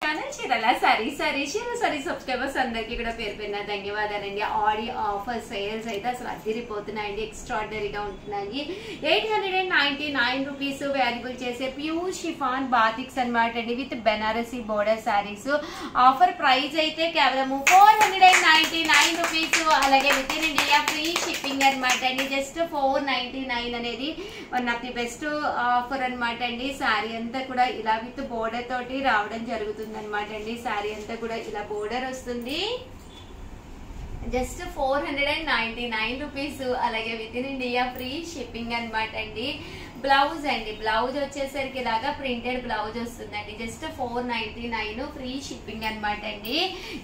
Channel చీరల సరీ subscribers అందరికీ కూడా పేరు పేరున ధన్యవాదాలండి. ఆడి ఆఫర్ సేల్స్ అయితే అసలు అదిరిపోతున్నాయండి, ఎక్స్ట్రాడినరీగా ఉంటున్నాయి. 899 రూపీస్ వాల్యుబుల్ చేసే ప్యూర్ షిఫాన్ బాతిక్స్ అన్నమాట అండి, with Banarasi border saris. Offer price అయితే కేవలం 499 రూపీస్, అలాగే with in India free shipping అనమాట అండి. జస్ట్ 499 అనేది one of the best offer అనమాట అండి. శారీ అంతా కూడా ఇలా విత్ బోర్డర్ తోటి రావడం జరుగుతుంది అనమాట అండి. శారీ అంతా కూడా ఇలా బోర్డర్ వస్తుంది. జస్ట్ 499 రూపీస్, అలాగే with in India free shipping అనమాట అండి. బ్లౌజ్ అండి, బ్లౌజ్ వచ్చేసరికి ఇలాగా ప్రింటెడ్ బ్లౌజ్ వస్తుందండి. జస్ట్ 499 ఫ్రీ షిప్పింగ్ అనమాట అండి.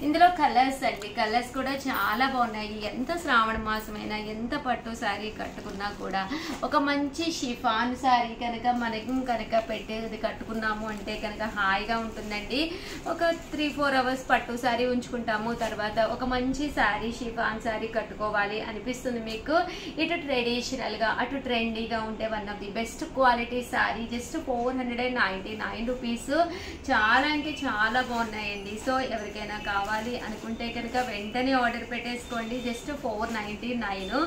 ఇందులో కలర్స్ అండి, కలర్స్ కూడా చాలా బాగున్నాయి. ఎంత శ్రావణ మాసమైనా ఎంత పట్టు శారీ కట్టుకున్నా కూడా ఒక మంచి షిఫాన్ శారీ కనుక మనకి కనుక పెట్టేది కట్టుకున్నాము అంటే కనుక హాయిగా ఉంటుందండి. ఒక 3-4 అవర్స్ పట్టు శారీ ఉంచుకుంటాము, తర్వాత ఒక మంచి శారీ షిఫాన్ శారీ కట్టుకోవాలి అనిపిస్తుంది మీకు. ఇటు ట్రెడిషనల్ గా అటు ట్రెండీగా ఉంటే one of the best quality sari. Just 499 rupees, చాలా అంటే చాలా బాగున్నాయండి. సో ఎవరికైనా కావాలి అనుకుంటే కనుక వెంటనే ఆర్డర్ పెట్టేసుకోండి. జస్ట్ 499.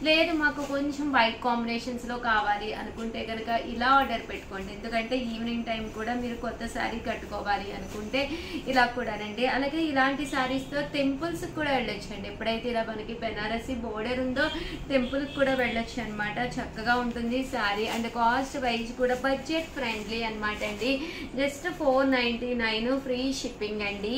లేదు మాకు కొంచెం వైట్ కాంబినేషన్స్ లో కావాలి అనుకుంటే కనుక ఇలా ఆర్డర్ పెట్టుకోండి, ఎందుకంటే ఈవినింగ్ టైం కూడా మీరు కొత్త శారీ కట్టుకోవాలి అనుకుంటే ఇలా కూడానండి. అలాగే ఇలాంటి శారీస్ తో టెంపుల్స్ కూడా వెళ్ళొచ్చండి. ఎప్పుడైతే ఇలా మనకి బెనారసీ బోర్డర్ ఉందో టెంపుల్ కూడా వెళ్ళొచ్చు అనమాట. చక్కగా ఉంటుంది శారీ. అండ్ కాస్ట్ వైజ్ కూడా బడ్జెట్ ఫ్రెండ్లీ అనమాట అండి. జస్ట్ 499 ఫ్రీ షిప్పింగ్ అండి.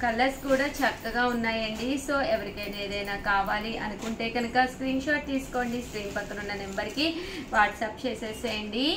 కలర్స్ కూడా చక్కగా ఉన్నాయండి. సో ఎవరికైనా ఏదైనా కావాలి అనుకుంటే కనుక స్క్రీన్ షాట్ తీసుకోండి, స్క్రీన్ పక్కన ఉన్న నెంబర్కి వాట్సాప్ చేసేసేయండి.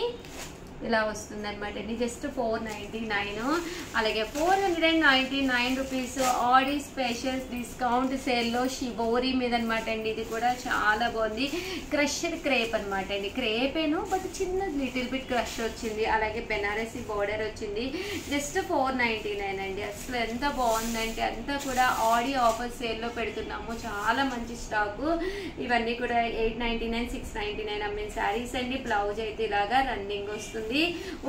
ఇలా వస్తుంది అనమాట అండి. జస్ట్ 499. అలాగే 499 రూపీస్ ఆడి స్పెషల్ డిస్కౌంట్ సేల్లో షివోరీ మీద అనమాట అండి. ఇది కూడా చాలా బాగుంది. క్రష్డ్ క్రేప్ అనమాట అండి. క్రేపేను బట్ చిన్న లిటిల్ బిట్ క్రష్ వచ్చింది. అలాగే బెనారసీ బోర్డర్ వచ్చింది. జస్ట్ 499 అండి. అసలు ఎంత బాగుందంటే అంతా కూడా ఆడి ఆఫర్ సేల్లో పెడుతున్నాము. చాలా మంచి స్టాకు. ఇవన్నీ కూడా 899, 699 అమ్మిన శారీస్ అండి. బ్లౌజ్ అయితే ఇలాగా రన్నింగ్ వస్తుంది.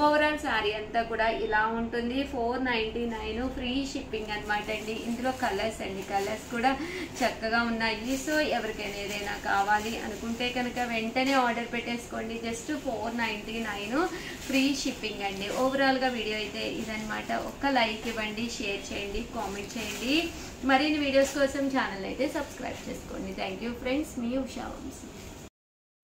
ఓవరాల్ శారీ అంతా కూడా ఇలా ఉంటుంది. 499 ఫ్రీ షిప్పింగ్ అనమాట అండి. ఇందులో కలర్స్ అండి, కలర్స్ కూడా చక్కగా ఉన్నాయి. సో ఎవరికైనా ఏదైనా కావాలి అనుకుంటే కనుక వెంటనే ఆర్డర్ పెట్టేసుకోండి. జస్ట్ 499 ఫ్రీ షిప్పింగ్ అండి. ఓవరాల్ గా వీడియో అయితే ఇదనమాట. ఒక్క లైక్ ఇవ్వండి, షేర్ చేయండి, కామెంట్ చేయండి. మరిన్ని వీడియోస్ కోసం ఛానల్ అయితే సబ్స్క్రైబ్ చేసుకోండి. థ్యాంక్ యూ ఫ్రెండ్స్, మీ ఉషా వంశీ.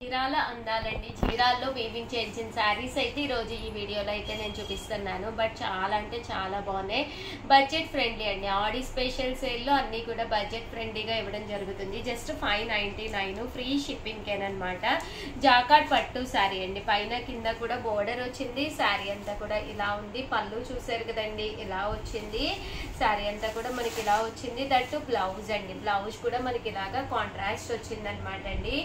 చీరాల అందాలండి. చీరాల్లో వీవింగ్ చేయించిన శారీస్ అయితే ఈరోజు ఈ వీడియోలో అయితే నేను చూపిస్తున్నాను. బట్ చాలా అంటే చాలా బాగున్నాయి. బడ్జెట్ ఫ్రెండ్లీ అండి. ఆడి స్పెషల్ సేల్లో అన్నీ కూడా బడ్జెట్ ఫ్రెండ్లీగా ఇవ్వడం జరుగుతుంది. జస్ట్ 599 ఫ్రీ షిప్పింగ్ అనమాట. జాకాట్ పట్టు శారీ అండి. పైన కింద కూడా బోర్డర్ వచ్చింది. శారీ అంతా కూడా ఇలా ఉంది. పళ్ళు చూసారు కదండి, ఇలా వచ్చింది. శారీ అంతా కూడా మనకి ఇలా వచ్చింది. దట్టు బ్లౌజ్ అండి. బ్లౌజ్ కూడా మనకి ఇలాగా కాంట్రాస్ట్ వచ్చింది అనమాట అండి.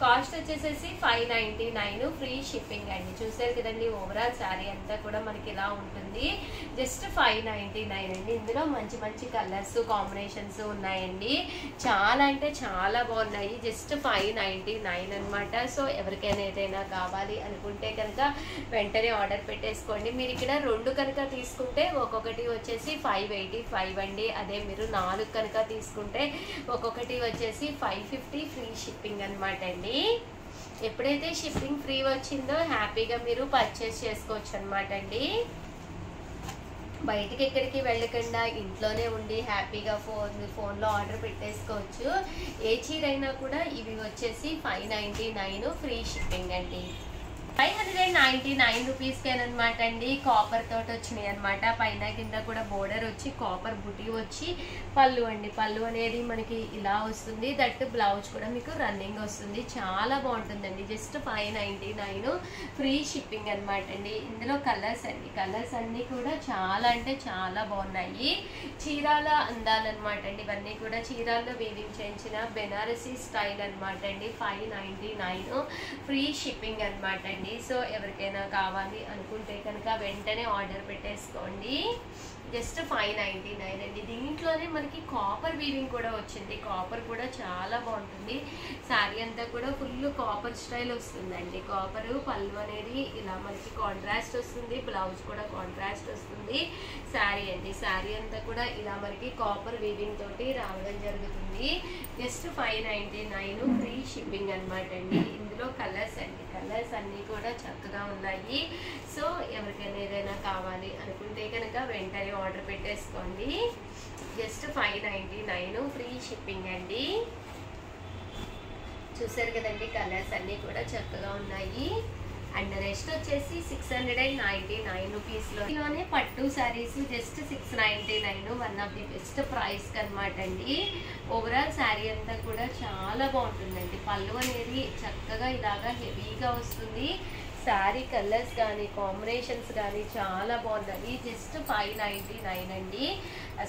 కాస్ట్ వచ్చేసి 599 ఫ్రీ షిప్పింగ్ అండి. చూసారు కదండి, ఓవరాల్ శారీ అంతా కూడా మనకి ఇలా ఉంటుంది. జస్ట్ 599 అండి. ఇందులో మంచి మంచి కలర్స్ కాంబినేషన్స్ ఉన్నాయండి. చాలా అంటే చాలా బాగున్నాయి. జస్ట్ 599 అనమాట. సో ఎవరికైనా ఏదైనా కావాలి అనుకుంటే కనుక వెంటనే ఆర్డర్ పెట్టేసుకోండి. మీరు ఇక్కడ 2 కనుక తీసుకుంటే ఒక్కొక్కటి వచ్చేసి 585 అండి. అదే మీరు 4 కనుక తీసుకుంటే ఒక్కొక్కటి వచ్చేసి 550 ఫ్రీ షిప్పింగ్ అనమాట అండి. ఎప్పుడైతే షిప్పింగ్ ఫ్రీ వచ్చిందో హ్యాపీగా మీరు పర్చేస్ చేసుకోవచ్చు అనమాట అండి. బయటికి ఎక్కడికి వెళ్ళకుండా ఇంట్లోనే ఉండి హ్యాపీగా ఫోన్లో ఆర్డర్ పెట్టేసుకోవచ్చు. ఏ చీరైనా కూడా ఇవి వచ్చేసి 599 ఫ్రీ షిప్పింగ్ అండి. 599 రూపీస్కేనమాట అండి. కాపర్ తోటి వచ్చినాయి అనమాట. పైన కింద కూడా బోర్డర్ వచ్చి కాపర్ బుటీ వచ్చి పళ్ళు అండి. పళ్ళు అనేది మనకి ఇలా వస్తుంది. దట్ బ్లౌజ్ కూడా మీకు రన్నింగ్ వస్తుంది. చాలా బాగుంటుందండి. జస్ట్ 599 ఫ్రీ షిప్పింగ్ అనమాట అండి. ఇందులో కలర్స్ అండి, కలర్స్ అన్నీ కూడా చాలా అంటే చాలా బాగున్నాయి. చీరాల అందాలన్నమాట అండి. ఇవన్నీ కూడా చీరాల్లో వీవింగ్ చేయించిన బెనారసీ స్టైల్ అనమాట అండి. 599 ఫ్రీ షిప్పింగ్ అనమాట అండి. అండి. సో ఎవరికైనా కావాలి అనుకుంటే కనుక వెంటనే ఆర్డర్ పెట్టేసుకోండి. జస్ట్ 599 అండి. దీంట్లోనే మనకి కాపర్ వీవింగ్ కూడా వచ్చింది. కాపర్ కూడా చాలా బాగుంటుంది. శారీ అంతా కూడా ఫుల్ కాపర్ స్టైల్ వస్తుందండి. కాపర్ పళ్ళు అనేది ఇలా మనకి కాంట్రాస్ట్ వస్తుంది, బ్లౌజ్ కూడా కాంట్రాస్ట్ వస్తుంది. శారీ అండి, శారీ అంతా కూడా ఇలా మనకి కాపర్ వీవింగ్ తోటి రావడం జరుగుతుంది. జస్ట్ 599 ఫ్రీ షిప్పింగ్ అనమాట అండి. ఇందులో కలర్స్ అండి, కలర్స్ అన్నీ కూడా చక్కగా ఉన్నాయి. సో ఎవరికైనా ఏదైనా కావాలి అనుకుంటే కనుక వెంటనే ఆర్డర్ పెట్టేసుకోండి. జస్ట్ 599 ఫ్రీ షిప్పింగ్ అండి. చూసారు కదండి, కలర్స్ అన్నీ కూడా చక్కగా ఉన్నాయి. అండ్ నెక్స్ట్ వచ్చేసి 699 రూపీస్లోనే పట్టు saris just 699, one of the best price అనమాట అండి. ఓవరాల్ శారీ అంతా కూడా చాలా బాగుంటుందండి. పళ్ళు అనేది చక్కగా ఇలాగా హెవీగా వస్తుంది. శారీ కలర్స్ కానీ కాంబినేషన్స్ కానీ చాలా బాగుంది. జస్ట్ 599 అండి,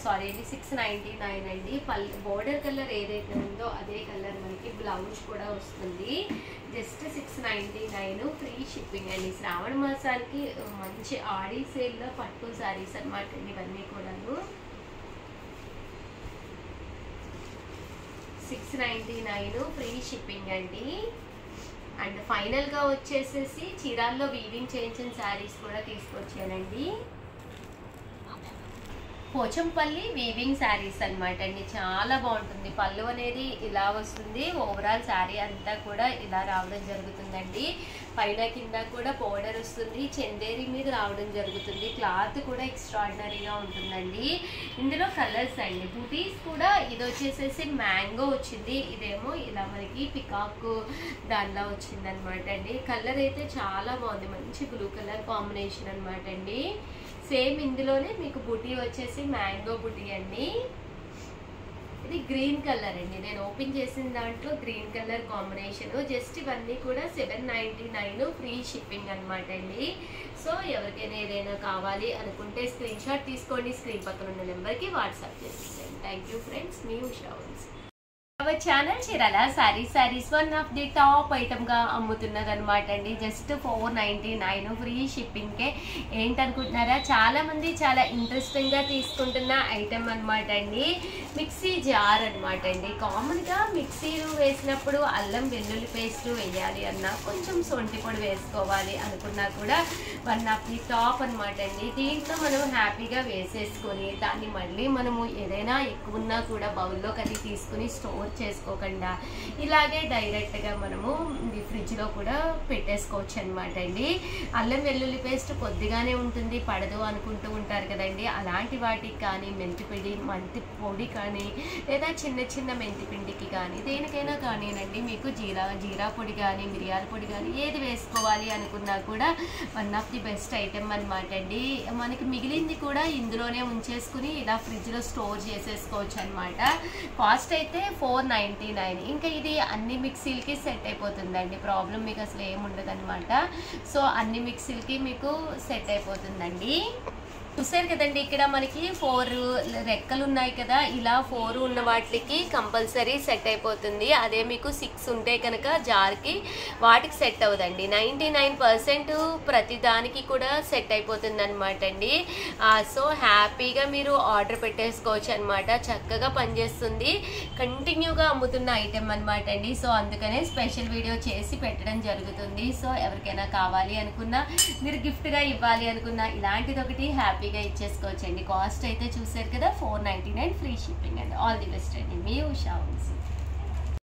సారీ అండి 699 అండి. బోర్డర్ కలర్ ఏదైతే ఉందో అదే కలర్ మనకి బ్లౌజ్ కూడా వస్తుంది. జస్ట్ 699 ఫ్రీ షిప్పింగ్ అండి. శ్రావణ మాసానికి మంచి ఆడి సేల్లో పట్టు శారీస్ అనమాట అండి ఇవన్నీ కూడాను. 699 ఫ్రీ షిప్పింగ్ అండి. అండ్ ఫైనల్గా వచ్చేసేసి చీరాల్లో వీవింగ్ చేయించిన శారీస్ కూడా తీసుకొచ్చానండి. పోచంపల్లి వీవింగ్ శారీస్ అనమాట అండి. చాలా బాగుంటుంది. పళ్ళు అనేది ఇలా వస్తుంది. ఓవరాల్ శారీ అంతా కూడా ఇలా రావడం జరుగుతుందండి. పైన కింద కూడా బోర్డర్ వస్తుంది. చందేరి మీద రావడం జరుగుతుంది. క్లాత్ కూడా ఎక్స్ట్రాడినరీగా ఉంటుందండి. ఇందులో కలర్స్ అండి, బూటీస్ కూడా ఇది వచ్చేసేసి మ్యాంగో వచ్చింది. ఇదేమో ఇలా మనకి పికాక్ దానిలో వచ్చింది అనమాట అండి. కలర్ అయితే చాలా బాగుంది. మంచి బ్లూ కలర్ కాంబినేషన్ అనమాట అండి. సేమ్ ఇందులోనే మీకు బుటీ వచ్చేసి మ్యాంగో బుటీ అండి. ఇది గ్రీన్ కలర్ అండి. నేను ఓపెన్ చేసిన దాంట్లో గ్రీన్ కలర్ కాంబినేషన్. జస్ట్ ఇవన్నీ కూడా 799 ఫ్రీ షిప్పింగ్ అనమాట అండి. సో ఎవరికైనా ఏదైనా కావాలి అనుకుంటే స్క్రీన్ షాట్ తీసుకోండి. స్క్రీన్ పక్కన ఉన్న నెంబర్కి వాట్సాప్ చేసేయండి. థ్యాంక్ యూ ఫ్రెండ్స్, మీ Usha once. Our channel Chirala saris one of the top item గా అమ్ముతున్నది అనమాట అండి. జస్ట్ 499 ఫ్రీ షిప్పింగ్ కే. ఏంటనుకుంటున్నారా, చాలా మంది చాలా ఇంట్రెస్టింగ్ గా తీసుకుంటున్న ఐటమ్ అనమాట అండి. మిక్సీ జార్ అనమాట అండి. కామన్ గా మిక్సీలు వేసినప్పుడు అల్లం వెల్లుల్లి పేస్ట్ వేయాలి అన్నా, కొంచెం సొంటి పొడి వేసుకోవాలి అనుకున్నా కూడా వన్ ఆఫ్ ది టాప్ అనమాట అండి. దీంట్లో మనం హ్యాపీగా వేసేసుకొని దాన్ని మళ్ళీ మనము ఏదైనా ఎక్కువ ఉన్నా కూడా బౌల్లో కది తీసుకుని స్టోర్ చేసుకోకుండా ఇలాగే డైరెక్ట్గా మనము ఫ్రిడ్జ్లో కూడా పెట్టేసుకోవచ్చు అనమాట అండి. అల్లం వెల్లుల్లి పేస్ట్ కొద్దిగానే ఉంటుంది, పడదు అనుకుంటూ ఉంటారు కదండి. అలాంటి వాటికి కానీ మెంతి పొడి కానీ లేదా చిన్న చిన్న మెంతి పిండికి కానీ దేనికైనా కానీనండి, మీకు జీరా పొడి కానీ మిరియాల పొడి కానీ ఏది వేసుకోవాలి అనుకున్నా కూడా one of the best item అనమాట అండి. మనకి మిగిలింది కూడా ఇందులోనే ఉంచేసుకుని ఇలా ఫ్రిడ్జ్లో స్టోర్ చేసేసుకోవచ్చు అనమాట. కాస్ట్ అయితే 499. ఇంకా ఇది అన్ని మిక్సీలకి సెట్ అయిపోతుందండి. ప్రాబ్లం మీకు అసలు ఏముండదు అనమాట. సో అన్ని మిక్సీలకి మీకు సెట్ అయిపోతుందండి. చూసారు కదండి, ఇక్కడ మనకి 4 రెక్కలు ఉన్నాయి కదా, ఇలా 4 ఉన్న వాటికి కంపల్సరీ సెట్ అయిపోతుంది. అదే మీకు 6 ఉంటే కనుక జార్కి వాటికి సెట్ అవ్వదండి. 99% ప్రతి దానికి కూడా సెట్ అయిపోతుంది అనమాట అండి. సో హ్యాపీగా మీరు ఆర్డర్ పెట్టేసుకోవచ్చు అనమాట. చక్కగా పనిచేస్తుంది. కంటిన్యూగా అమ్ముతున్న ఐటెం అనమాట అండి. సో అందుకనే స్పెషల్ వీడియో చేసి పెట్టడం జరుగుతుంది. సో ఎవరికైనా కావాలి అనుకున్నా, మీరు గిఫ్ట్గా ఇవ్వాలి అనుకున్నా ఇలాంటిది ఒకటి హ్యాపీగా ఇచ్చేసుకోవచ్చండి. కాస్ట్ అయితే చూసారు కదా 499 ఫ్రీ షిప్పింగ్ అండి. ఆల్ ది బెస్ట్ అండి, మీ ఉషా వంశీ.